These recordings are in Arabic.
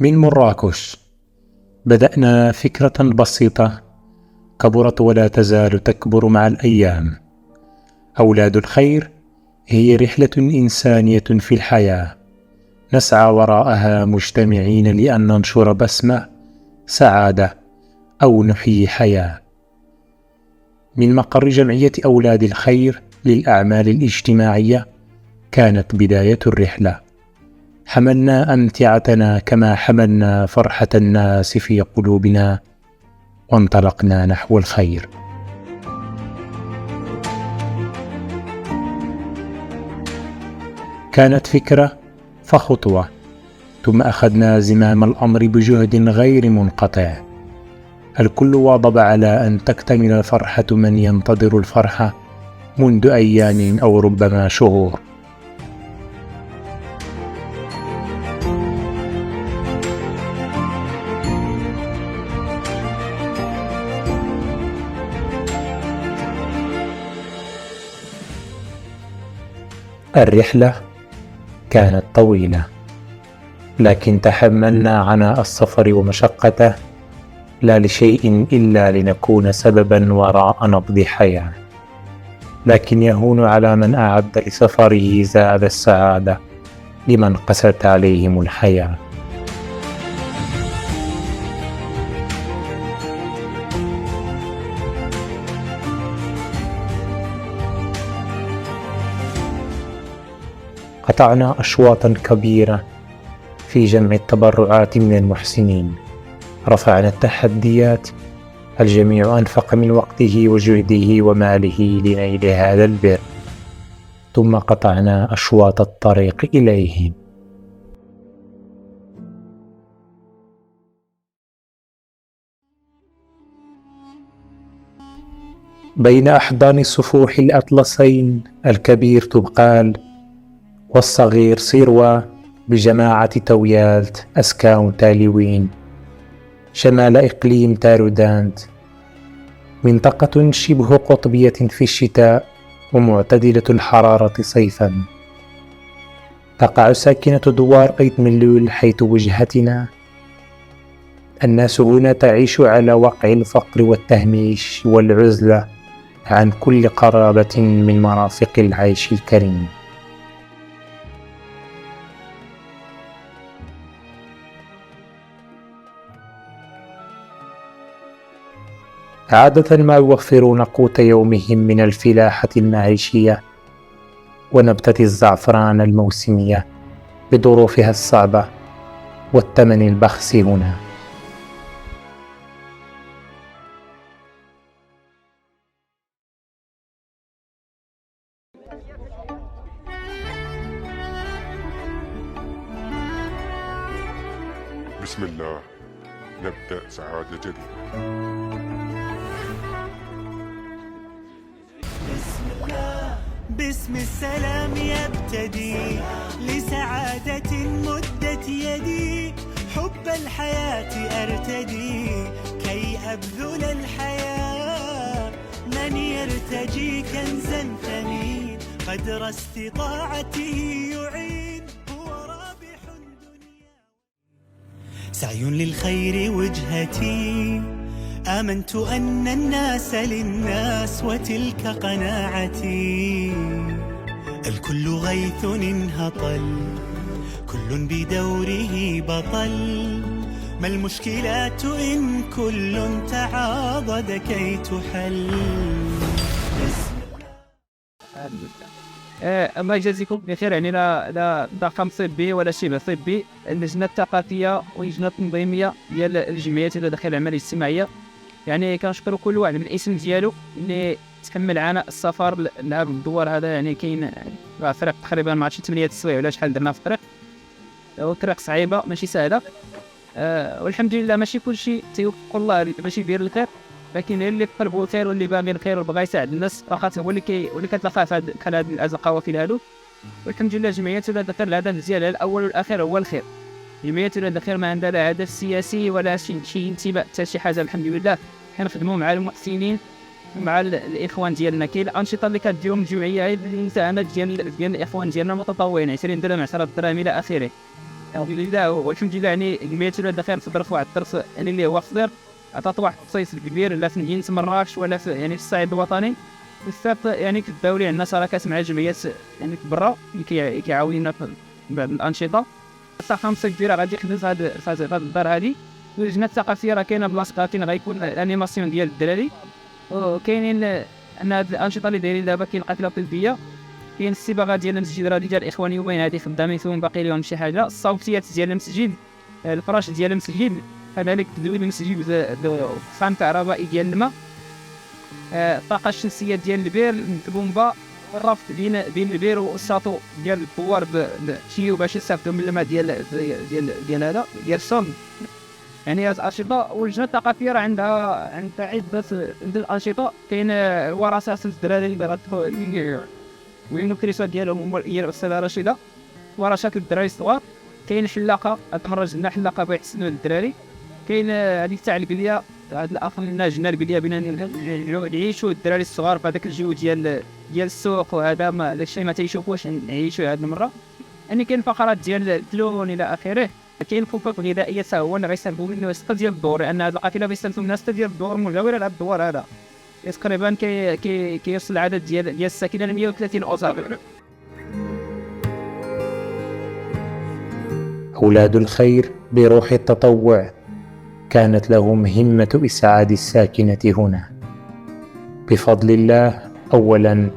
من مراكش بدأنا فكرة بسيطة كبرت ولا تزال تكبر مع الأيام. أولاد الخير هي رحلة إنسانية في الحياة، نسعى وراءها مجتمعين لأن ننشر بسمة سعادة أو نحيي حياة. من مقر جمعية أولاد الخير للأعمال الاجتماعية كانت بداية الرحلة. حملنا أمتعتنا كما حملنا فرحة الناس في قلوبنا، وانطلقنا نحو الخير. كانت فكرة فخطوة، ثم أخذنا زمام الأمر بجهد غير منقطع. الكل واظب على أن تكتمل الفرحة من ينتظر الفرحة منذ أيام أو ربما شهور. الرحلة كانت طويلة، لكن تحملنا عناء السفر ومشقته لا لشيء إلا لنكون سببا وراء نبض حياة. لكن يهون على من أعد لسفره زاد السعادة لمن قست عليهم الحياة. قطعنا أشواطا كبيرة في جمع التبرعات من المحسنين، رفعنا التحديات، الجميع أنفق من وقته وجهده وماله لنيل هذا البر، ثم قطعنا أشواط الطريق إليهم. بين أحضان صفوح الأطلسين الكبير تبقال والصغير صيروة بجماعة تويالت أسكاون تاليوين شمال إقليم تارودانت، منطقة شبه قطبية في الشتاء ومعتدلة الحرارة صيفا. تقع ساكنة دوار أيت ملول حيث وجهتنا. الناس هنا تعيش على وقع الفقر والتهميش والعزلة عن كل قرابة من مرافق العيش الكريم. عادة ما يوفرون قوت يومهم من الفلاحة المعيشية ونبتة الزعفران الموسمية بظروفها الصعبة والثمن البخس هنا. بسم الله، نبدأ سعادة جديدة. باسم السلام يبتدي لسعادة مدت يدي، حب الحياة أرتدي كي أبذل الحياة. من يرتجي كنزا ثمين قدر استطاعته يعين، هو رابح دنيا. سعي للخير وجهتي، آمنت أن الناس للناس وتلك قناعتي. الكل غيث انهطل، كل بدوره بطل. ما المشكلات إن كل تعاضد كي تحل. الله يجازيكم بخير. يعني لا طاقم طبي ولا شبه طبي، اللجنة الثقافية واللجنة التنظيمية ديال الجمعيات اللي داخل الأعمال الاجتماعية، يعني كنشكر كل واحد من الاسم ديالو اللي تكمل عنا السفر لهذا الدوار هذا. يعني كاين فريق تقريبا ما عرفتش 8 السوايع ولا شحال درنا في الطريق، والطريق صعيبة ماشي سهلة. والحمد لله ماشي كلشي تيوفق الله باش يدير الخير، لكن اللي في قلبه الخير واللي باغي الخير وبغى يساعد الناس فقط هو اللي كتلقاه في هذا القوافل هادو. والحمد لله جمعيات ولاد الخير الهدف ديالها الاول والاخير هو الخير. جمعيات ولاد الخير ما عندها لا هدف سياسي ولا شي انتماء حتى شي حاجه. الحمد لله كنخدموا مع المحسنين مع الاخوان ديالنا. كاين الانشطه اللي كديرهم الجمعيه هي المساهمه ديال الاخوان ديالنا المتطوعين 20 درهم 10 دراهم الى اخره. لله والحمد لله. يعني الجمعيات ولا داخل في ظرف واحد الدرس يعني اللي هو خطير، عطات واحد التخصيص كبير لا في مدينة مراكش ولا في يعني في الصعيد الوطني بالذات. يعني كالدولي عندنا شراكات مع جمعيات يعني برا اللي كيعاونونا في بعض الأنشطة. خمسة كبيرة غادي يخدم هاد الدار هادي. اللجنة الثقافية راه كاينة بلاصتها، كاين غيكون الانيماسيون ديال الدراري، وكاينين ان هاد الانشطه اللي دايرين دابا. كاين القافله الطبيه، كاين الصباغه ديال المسجد راه ديال الاخوان يومين هادي خدامين فيهم، باقي لهم شي حاجه. الصوتيات ديال المسجد، الفراش ديال المسجد، كذلك تدوير المسجد فان كهربائي ديال الماء، الطاقه الشمسيه ديال البير، البومبا، الرفط بين البير والشاطو ديال البوار بشي باش يستافدوا من الماء ديال هذا ديال الصوم. يعني هاد الأنشطة. واللجنة الثقافية راه عندها عدة الأنشطة. كاين الورثات الدراري اللي غادخلوا والنوتريسيون ديالهم هي الأستاذة رشيدة، ورشات الدراري الصغار. كاين الحلاقة، هاد المرة جبنا حلاقة باش يحسنوا للدراري. كاين هاديك تاع البلية، هاد الأخ لنا جبنا البلية بينا نعيشوا الدراري الصغار في هذاك الجو ديال السوق، وهذا ما داكشي ما تيشوفوش نعيشوا هاد المرة. يعني كاين فقرات ديال التلون إلى آخره. كاين الخطوط الغذائيه حتى هو اللي غيستافدوا منه 6 ديال الدور، لان هاد القافله غيستافدوا منها 6 ديال الدور مجاوره لهاد الدوار هذا. تقريبا كيوصل العدد ديال الساكنه ل 130 اسره. أولاد الخير بروح التطوع كانت لهم همة إسعاد الساكنة هنا، بفضل الله أولا،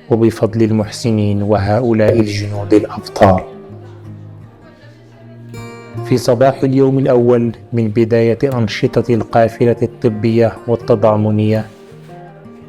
وبفضل المحسنين وهؤلاء الجنود الأبطال. في صباح اليوم الأول من بداية أنشطة القافلة الطبية والتضامنية،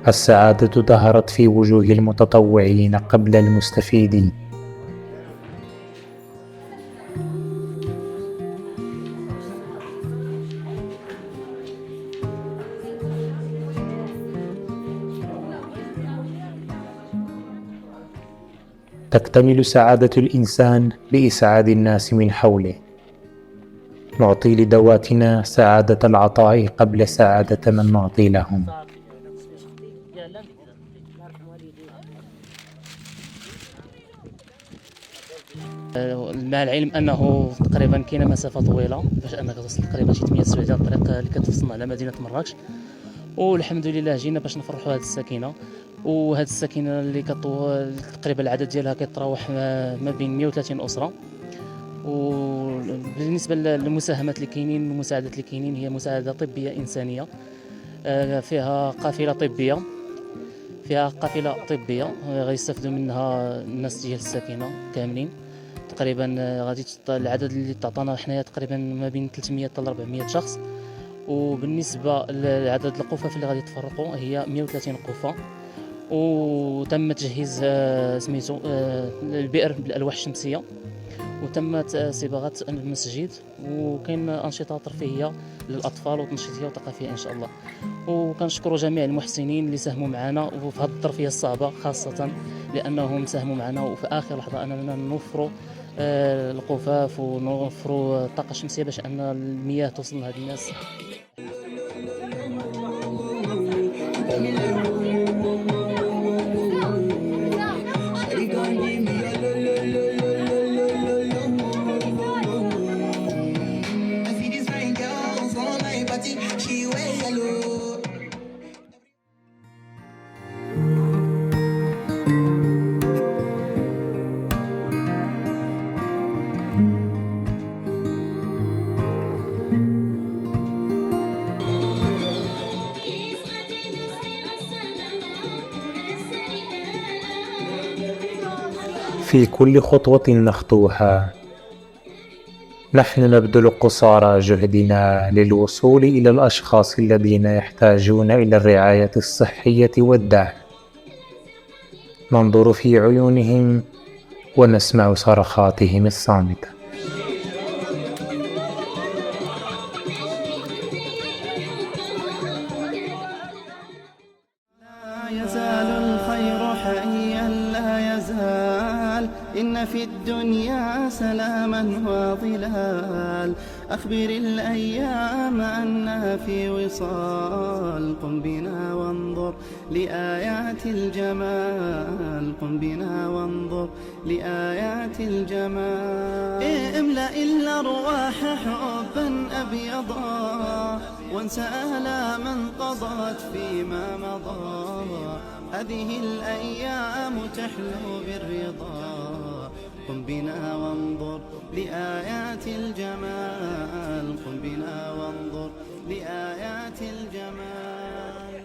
السعادة ظهرت في وجوه المتطوعين قبل المستفيدين. تكتمل سعادة الإنسان بإسعاد الناس من حوله. نعطي لذواتنا سعادة العطاء قبل سعادة من نعطي لهم. مع العلم انه تقريبا كاينه مسافه طويله باش انك توصل تقريبا شي 8 سوايع ديال الطريق اللي كتوصلنا على مدينه مراكش، والحمد لله جينا باش نفرحوا هذه السكينه. وهذه السكينه اللي تقريبا العدد ديالها كيتراوح ما بين 130 اسره. وبالنسبه للمساهمات اللي كاينين والمساعدات اللي كاينين، هي مساعده طبيه انسانيه، فيها قافله طبيه غيستافدوا منها الناس ديال السكينه كاملين. تقريبا غادي العدد اللي تعطانا حنايا تقريبا ما بين 300 حتى ل 400 شخص. وبالنسبه لعدد القفف اللي غادي يتفرقوا هي 130 قفه. وتم تجهيز سميتو البئر بالالواح الشمسيه، وتمت صباغه المسجد، وكاين انشطه ترفيهيه للاطفال وتنشيطيه وثقافيه ان شاء الله. وكنشكروا جميع المحسنين اللي ساهموا معنا وفي هذه الترفيه الصعبه، خاصه لانهم ساهموا معنا وفي اخر لحظه اننا نوفروا القفاف ونوفروا الطاقه الشمسيه باش ان المياه توصل لهاد الناس. في كل خطوة نخطوها نحن نبذل قصارى جهدنا للوصول إلى الأشخاص الذين يحتاجون إلى الرعاية الصحية والدعم. ننظر في عيونهم ونسمع صرخاتهم الصامتة. لا يزال الخير حيا لا يزال، إن في الدنيا سلاما ظلال. أخبر الأيام أنها في وصال. قم بنا وانظر لآيات الجمال. قم بنا وانظر لآيات الجمال. املأ الأرواح حبا أبيضا وانسى آلاما قضت فيما مضى. هذه الأيام تحلو بالرضا. قم بنا وانظر لآيات الجمال. قم بنا وانظر لآيات الجمال.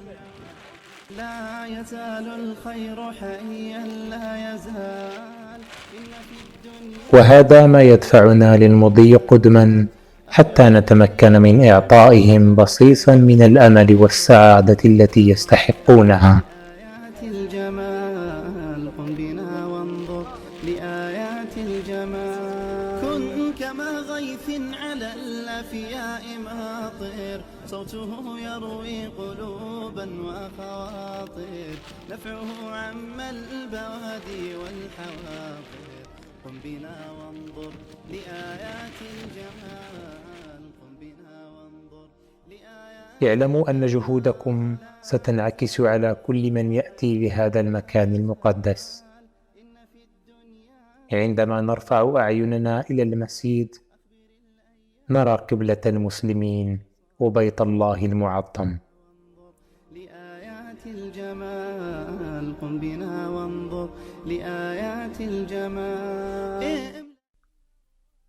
لا يزال الخير حيا لا يزال. إن في الدنيا وهذا ما يدفعنا للمضي قدما حتى نتمكن من إعطائهم بصيصا من الأمل والسعادة التي يستحقونها. آيات الجمال. قم بنا وانظر لآيات الجمال. كن كما غيث على الأفياء ماطر. صوته يروي قلوبا وخواطر. نفعه عم البوادي والحواطر. قم بنا وانظر لآيات الجمال. قم بنا وانظر لآيات. اعلموا أن جهودكم ستنعكس على كل من يأتي لهذا المكان المقدس. عندما نرفع أعيننا إلى المسجد نرى قبلة المسلمين وبيت الله المعظم. لآيات الجمال. قم بنا وانظر لآيات الجمال.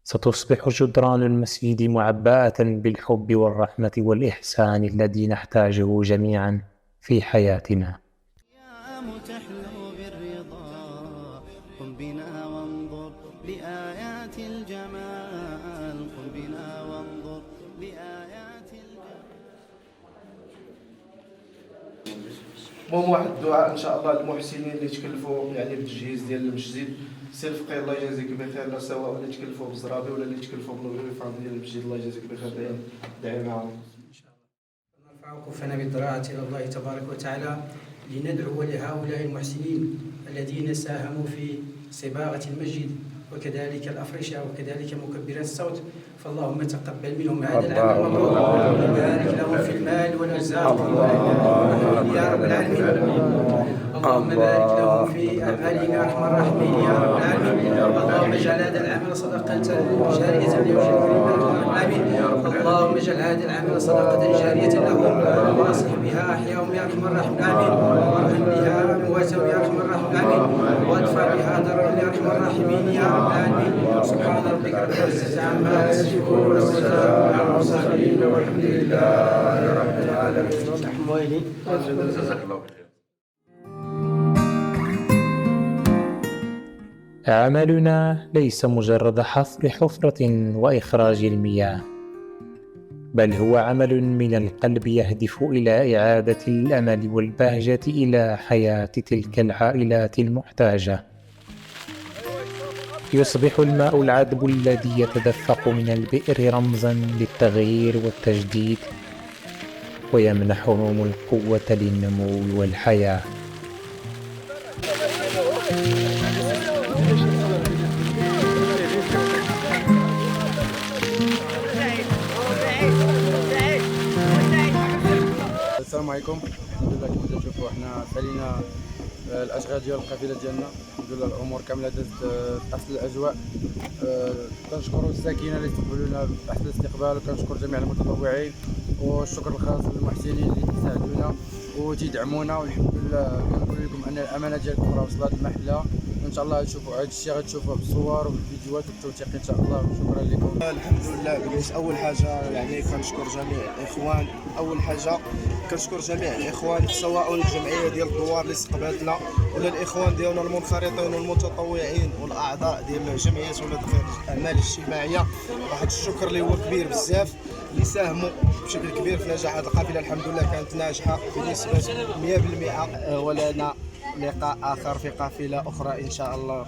ستصبح جدران المسجد معبأة بالحب والرحمة والإحسان الذي نحتاجه جميعا في حياتنا. الأيام تحلو بالرضا. قم بنا وانظر لآيات الجمال. قم بنا وانظر لآيات الجمال. المهم واحد الدعاء ان شاء الله للمحسنين اللي تكلفوا يعني بالتجهيز ديال المسجد. سي الفقير الله يجازيك بخير، لا سواء اللي تكلفوا بالزرابي ولا اللي تكلفوا بالرفعه ديال المسجد الله يجازيك بخير. دعي معهم ان شاء الله. نرفع كفنا بالضراعة إلى الله تبارك وتعالى لندعو لهؤلاء المحسنين الذين ساهموا في صباغة المسجد وكذلك الأفرشة وكذلك مكبرات الصوت. فاللهم تقبل منهم هذا العمل المبروك وبارك لهم في المال والأرزاق يا رب العالمين. اللهم بارك لهم في أعمالهم يا أرحم الراحمين يا رب العالمين. اللهم اجعل هذا العمل صدقة جارية لوجهك الكريم. اللهم اجعل هذا العمل صدقة جارية لهم واصلح بها أحياهم يا أرحم الراحمين. وارحم بها أمواتهم يا أرحم الراحمين. وادفع بها ضررهم يا أرحم الراحمين يا رب العالمين. سبحان ربك رب العزة عما يصفون وسلام على المرسلين والحمد لله رب العالمين. عملنا ليس مجرد حفر حفرة وإخراج المياه، بل هو عمل من القلب يهدف إلى إعادة الأمل والبهجة إلى حياة تلك العائلات المحتاجة. يصبح الماء العذب الذي يتدفق من البئر رمزا للتغيير والتجديد، ويمنحهم القوة للنمو والحياة. السلام عليكم. الحمد لله كما تشوفوا احنا سالينا الاشغال ديال القافله ديالنا. الحمد لله الامور كامله دازت احسن الاجواء. كنشكروا الساكنه اللي استقبلونا باحسن الاستقبال، وكنشكر جميع المتطوعين، والشكر الخاص للمحسنين اللي تساعدونا وتدعمونا. والحمد لله كنقول لكم ان الامانه ديالكم راه وصلت المحله، وان شاء الله تشوفوا هذا الشيء غتشوفوه بالصور وبالفيديوهات والتوثيق ان شاء الله. شكرا لكم. الحمد لله. بالنسبه اول حاجه يعني كنشكر جميع الاخوان. اول حاجه كنشكر جميع الاخوان سواء الجمعيه ديال الدوار اللي استقبلتنا ولا الاخوان ديالنا المنخرطين والمتطوعين والاعضاء ديال الجمعيات ولا الاعمال الاجتماعيه. واحد الشكر اللي هو كبير بزاف اللي ساهموا بشكل كبير في نجاح هذه القافله. الحمد لله كانت ناجحه بنسبه 100%. ولنا لقاء اخر في قافله اخرى ان شاء الله.